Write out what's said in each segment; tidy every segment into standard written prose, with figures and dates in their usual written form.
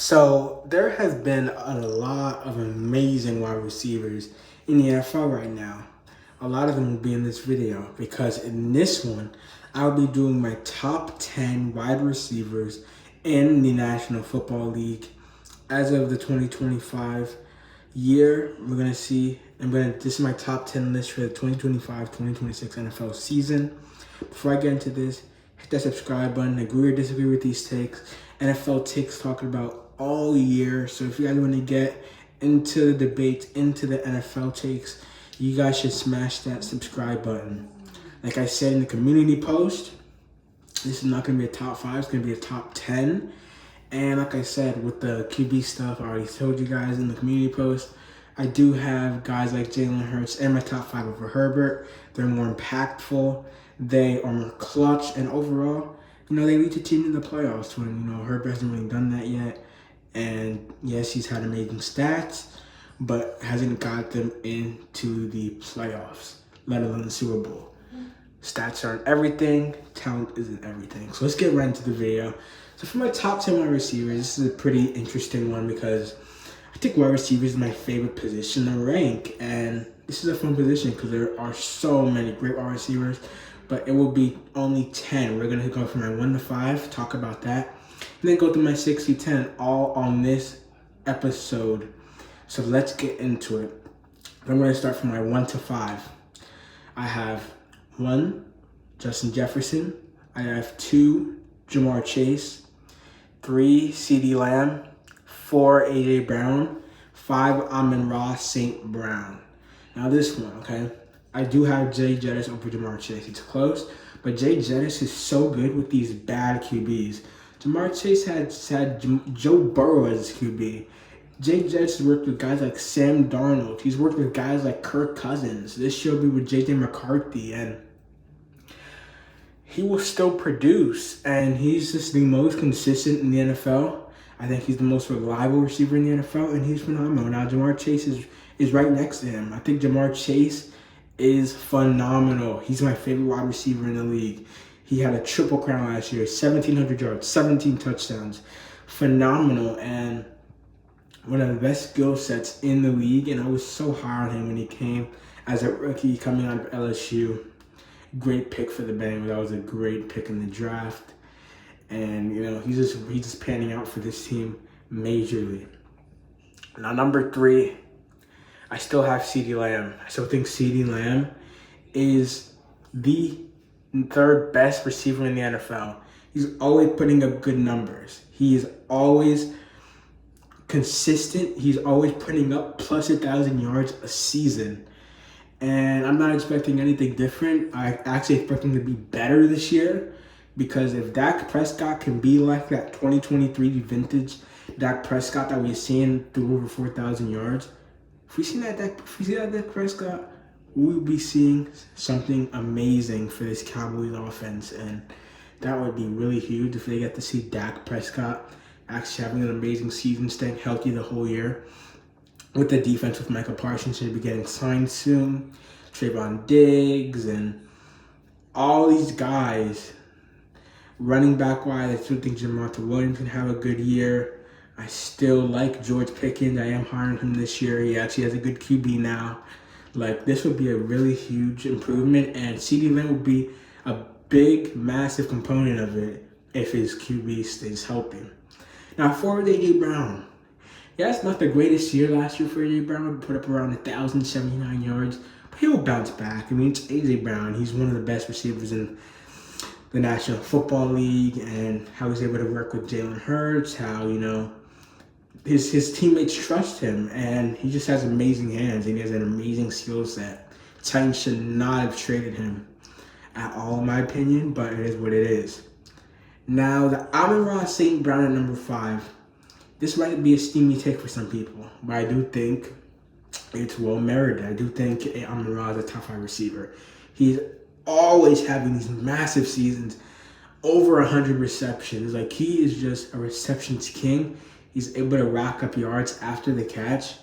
So there has been a lot of amazing wide receivers in the NFL right now. A lot of them will be in this video because in this one, I'll be doing my top 10 wide receivers in the National Football League as of the 2025 year. We're going to see, this is my top 10 list for the 2025-2026 NFL season. Before I get into this, hit that subscribe button, agree or disagree with these takes. NFL takes talking about all year. So if you guys want to get into the debate, into the NFL takes, you guys should smash that subscribe button. Like I said in the community post, this is not going to be a top 5, it's going to be a top 10. And like I said, with the QB stuff, I already told you guys in the community post, I do have guys like Jalen Hurts in my top 5 over Herbert. They're more impactful. They are more clutch. And overall, they lead the team to the playoffs when, Herbert hasn't really done that yet. And yes, he's had amazing stats, but hasn't got them into the playoffs, let alone the Super Bowl. Stats aren't everything. Talent isn't everything. So let's get right into the video. So for my top 10 wide receivers, this is a pretty interesting one because I think wide receiver is my favorite position to rank. And this is a fun position because there are so many great wide receivers, but it will be only 10. We're going to go from my 1 to 5, talk about that, and then go through my 6 to 10, all on this episode. So let's get into it. I'm going to start from my 1 to 5. I have 1, Justin Jefferson. I have 2, Ja'Marr Chase. 3, CeeDee Lamb. 4, A.J. Brown. 5, Amon-Ra St. Brown. Now this one, okay? I do have Jay Jettis over Ja'Marr Chase. It's close, but Jay Jettis is so good with these bad QBs. Ja'Marr Chase had Joe Burrow as his QB. Jay Jettis has worked with guys like Sam Darnold. He's worked with guys like Kirk Cousins. This should be with J.J. McCarthy, and he will still produce. And he's just the most consistent in the NFL. I think he's the most reliable receiver in the NFL, and he's phenomenal. Now, Ja'Marr Chase is right next to him. I think Ja'Marr Chase is phenomenal. He's my favorite wide receiver in the league. He had a triple crown last year, 1,700 yards, 17 touchdowns. Phenomenal, and one of the best skill sets in the league, and I was so high on him when he came as a rookie coming out of LSU. Great pick for the Bengals. That was a great pick in the draft. And, he's just panning out for this team majorly. Now, number 3, I still have CeeDee Lamb. I still think CeeDee Lamb is the 3rd best receiver in the NFL. He's always putting up good numbers. He is always consistent. He's always putting up plus 1,000 yards a season. And I'm not expecting anything different. I actually expect him to be better this year, because if Dak Prescott can be like that 2023 vintage Dak Prescott that we've seen through over 4,000 yards, if we see that Dak Prescott, we'll be seeing something amazing for this Cowboys offense. And that would be really huge if they get to see Dak Prescott actually having an amazing season, staying healthy the whole year. With the defense with Micah Parsons should be getting signed soon, Trayvon Diggs, and all these guys. Running back wise, I still think Jamarta Williams can have a good year. I still like George Pickens. I am high on him this year. He actually has a good QB now. This would be a really huge improvement, and CeeDee Lamb would be a big, massive component of it if his QB stays healthy. Now, forward A.J. Brown. Yeah, it's not the greatest year last year for A.J. Brown. He put up around 1,079 yards, but he will bounce back. it's A.J. Brown. He's one of the best receivers in the National Football League, and how he's able to work with Jalen Hurts, how, his teammates trust him, and he just has amazing hands, and he has an amazing skill set. Titans should not have traded him at all, in my opinion, but it is what it is. Now, the Amon-Ra St. Brown at number 5. This might be a steamy take for some people, but I do think it's well merited. I do think Amon-Ra is a top 5 receiver. He's always having these massive seasons, over 100 receptions. He is just a receptions king. He's able to rack up yards after the catch,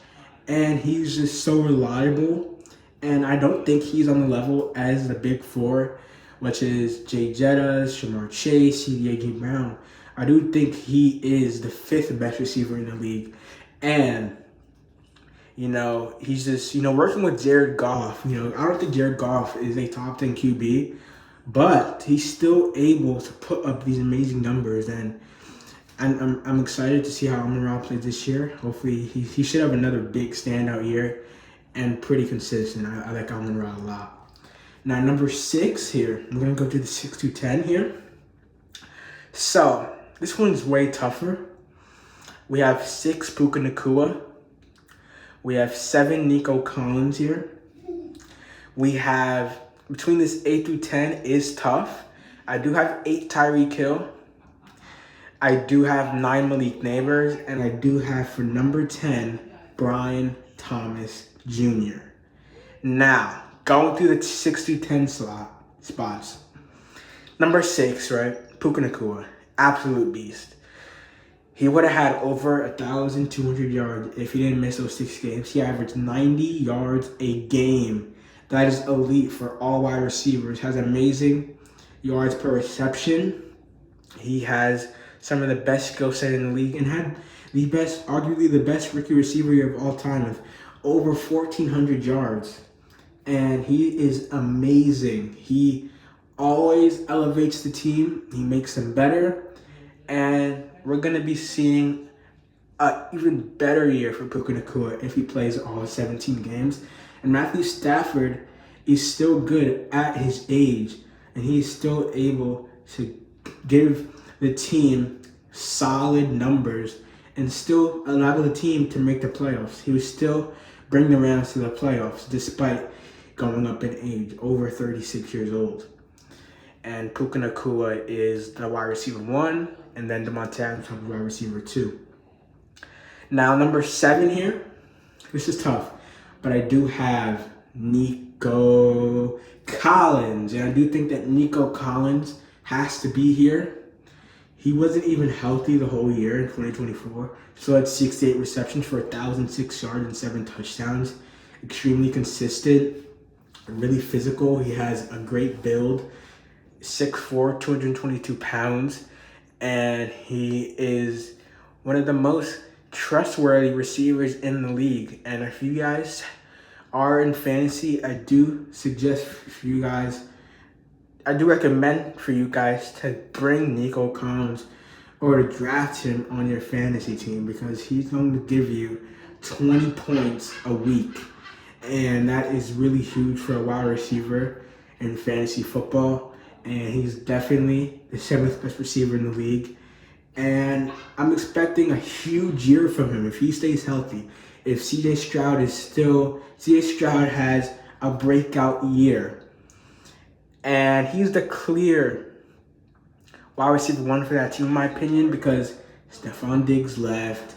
and he's just so reliable. And I don't think he's on the level as the big 4, which is Jay Jettis, Ja'Marr Chase, CeeDee A.J. Brown. I do think he is the 5th best receiver in the league. And, he's just, working with Jared Goff. I don't think Jared Goff is a top 10 QB, but he's still able to put up these amazing numbers. And I'm excited to see how Amon-Ra plays this year. Hopefully, he should have another big standout year and pretty consistent. I like Amon-Ra a lot. Now, number 6 here, I'm going to go to the 6 to 10 here. So, this one's way tougher. We have 6 Puka Nacua. We have 7 Nico Collins here. We have, between this 8 through 10 is tough. I do have 8 Tyreek Hill. I do have 9 Malik Neighbors. And I do have, for number 10, Brian Thomas Jr. Now, going through the 6 to 10 spots. Number 6, right? Puka Nacua. Absolute beast. He would have had over 1,200 yards if he didn't miss those 6 games. He averaged 90 yards a game. That is elite for all wide receivers. Has amazing yards per reception. He has some of the best skill set in the league and had the best, arguably the best rookie receiver year of all time with over 1,400 yards. And he is amazing. He always elevates the team. He makes them better. And we're going to be seeing an even better year for Puka Nacua if he plays all 17 games. And Matthew Stafford is still good at his age. And he's still able to give the team solid numbers and still allow the team to make the playoffs. He would still bring the Rams to the playoffs despite going up in age, over 36 years old. And Puka Nacua is the wide receiver 1, and then Davante Adams is wide receiver 2. Now, number 7 here, this is tough, but I do have Nico Collins. And I do think that Nico Collins has to be here. He wasn't even healthy the whole year in 2024. So had 68 receptions for 1,006 yards and 7 touchdowns. Extremely consistent, really physical. He has a great build. 6'4", 222 pounds. And he is one of the most trustworthy receivers in the league. And if you guys are in fantasy, I do recommend for you guys to bring Nico Collins or to draft him on your fantasy team because he's going to give you 20 points a week. And that is really huge for a wide receiver in fantasy football. And he's definitely the 7th best receiver in the league. And I'm expecting a huge year from him if he stays healthy. If CJ Stroud has a breakout year. And he's the clear wide receiver 1 for that team, in my opinion, because Stephon Diggs left.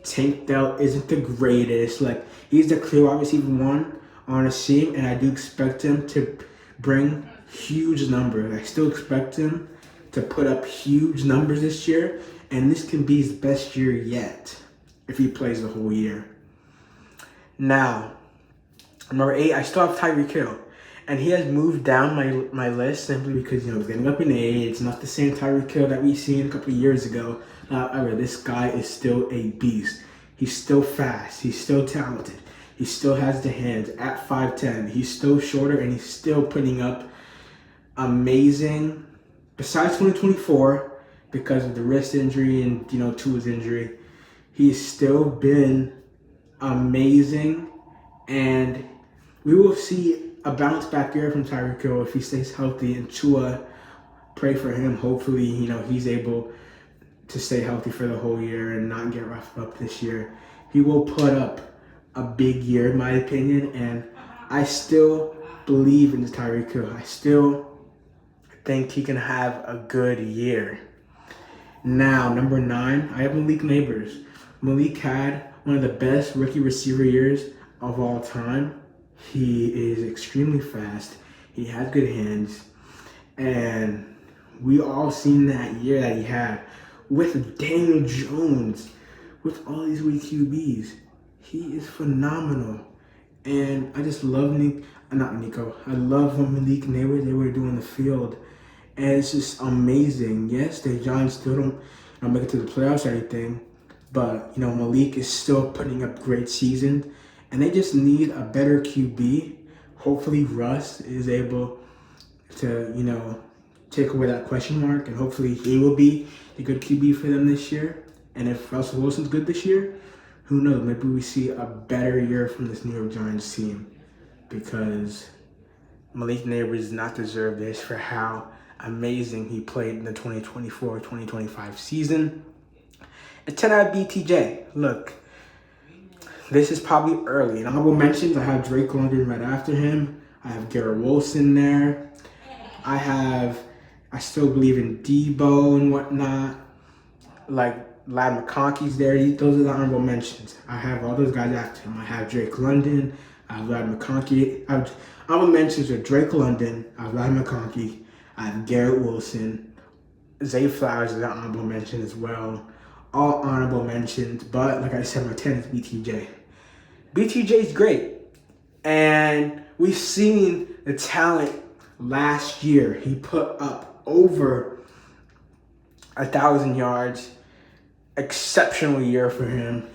Tank Dell isn't the greatest. He's the clear wide receiver 1 on a team, and I do expect him to bring huge numbers. I still expect him to put up huge numbers this year, and this can be his best year yet if he plays the whole year. Now, number 8, I still have Tyreek Hill, and he has moved down my list simply because he's getting up in age. It's not the same Tyreek Hill that we seen a couple of years ago. However, this guy is still a beast. He's still fast. He's still talented. He still has the hands at 5'10". He's still shorter, and he's still putting up amazing. Besides 2024, because of the wrist injury and Tua's injury, he's still been amazing, and we will see a bounce back year from Tyreek Hill if he stays healthy. And Tua, pray for him. Hopefully, he's able to stay healthy for the whole year and not get roughed up this year. He will put up a big year, in my opinion, and I still believe in Tyreek Hill. I still think he can have a good year. Now, number 9, I have Malik Neighbors. Malik had one of the best rookie receiver years of all time. He is extremely fast. He has good hands. And we all seen that year that he had with Daniel Jones, with all these weak QBs. He is phenomenal. And I just love I love what Malik Neighbors they were doing in the field. and it's just amazing. Yes, the Giants still don't make it to the playoffs or anything, but Malik is still putting up great season, and they just need a better QB. Hopefully, Russ is able to take away that question mark, and hopefully he will be a good QB for them this year. And if Russell Wilson's good this year, who knows? Maybe we see a better year from this New York Giants team, because Malik Nabers does not deserve this for how amazing he played in the 2024-2025 season. And 10 out of BTJ. Look, this is probably early. In honorable mentions, I have Drake London right after him. I have Garrett Wilson there. I still believe in Debo and whatnot. Like, Ladd McConkey's there. Those are the honorable mentions. I have all those guys after him. I have Drake London. I have Ladd McConkey. Honorable mentions are Drake London. I have Ladd McConkey. I have Garrett Wilson. Zay Flowers is an honorable mention as well. All honorable mentions. But, like I said, my 10 is BTJ. BTJ is great. And we've seen the talent last year. He put up over 1,000 yards. Exceptional year for him,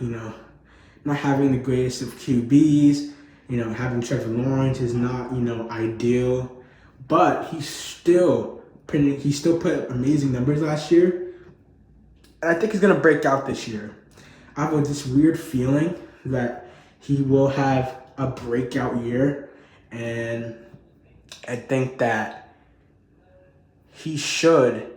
not having the greatest of QBs, having Trevor Lawrence is not, ideal, but he still put up amazing numbers last year, and I think he's gonna break out this year. I have this weird feeling that he will have a breakout year, and I think that he should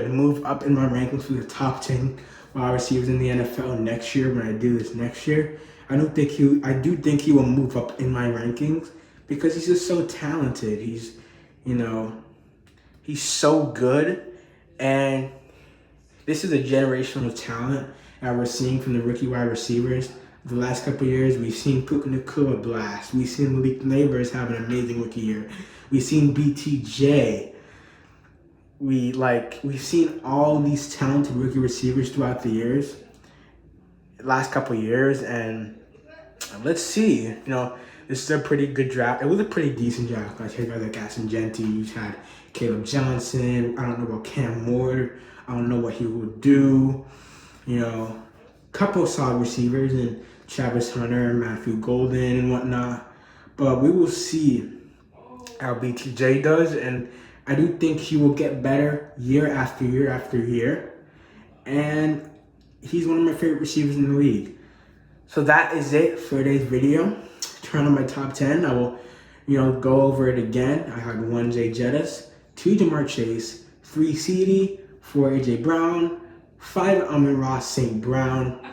move up in my rankings for the top 10 wide receivers in the NFL next year. When I do this next year, I do think he will move up in my rankings, because he's just so talented. He's so good, and this is a generational talent that we're seeing from the rookie wide receivers. The last couple of years, we've seen Puka Nacua blast. We've seen Malik Nabers have an amazing rookie year. We've seen BTJ. We've seen all these talented rookie receivers throughout the last couple of years, and let's see. This is a pretty good draft. It was a pretty decent draft. Like, you had guys like Gaston Genty, you had Caleb Johnson. I don't know about Cam Ward. I don't know what he will do. Couple of solid receivers, and Travis Hunter, Matthew Golden, and whatnot. But we will see how BTJ does, and I do think he will get better year after year after year. And he's one of my favorite receivers in the league. So that is it for today's video. Turn on my top 10. I will, go over it again. I had 1 Jay Jettis, 2 Jamar Chase, 3 CeeDee, 4 AJ Brown, 5 Amon-Ra St. Brown.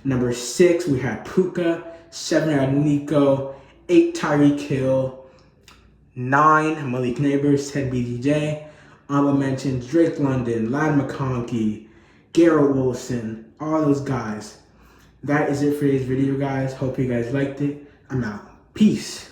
Number 6, we had Puka, 7 had Nico, 8 Tyreek Hill, 9 Malik Nabers, 10 BTJ. Honorable mentions Drake London, Ladd McConkey, Garrett Wilson, all those guys. That is it for today's video, guys. Hope you guys liked it. I'm out. Peace.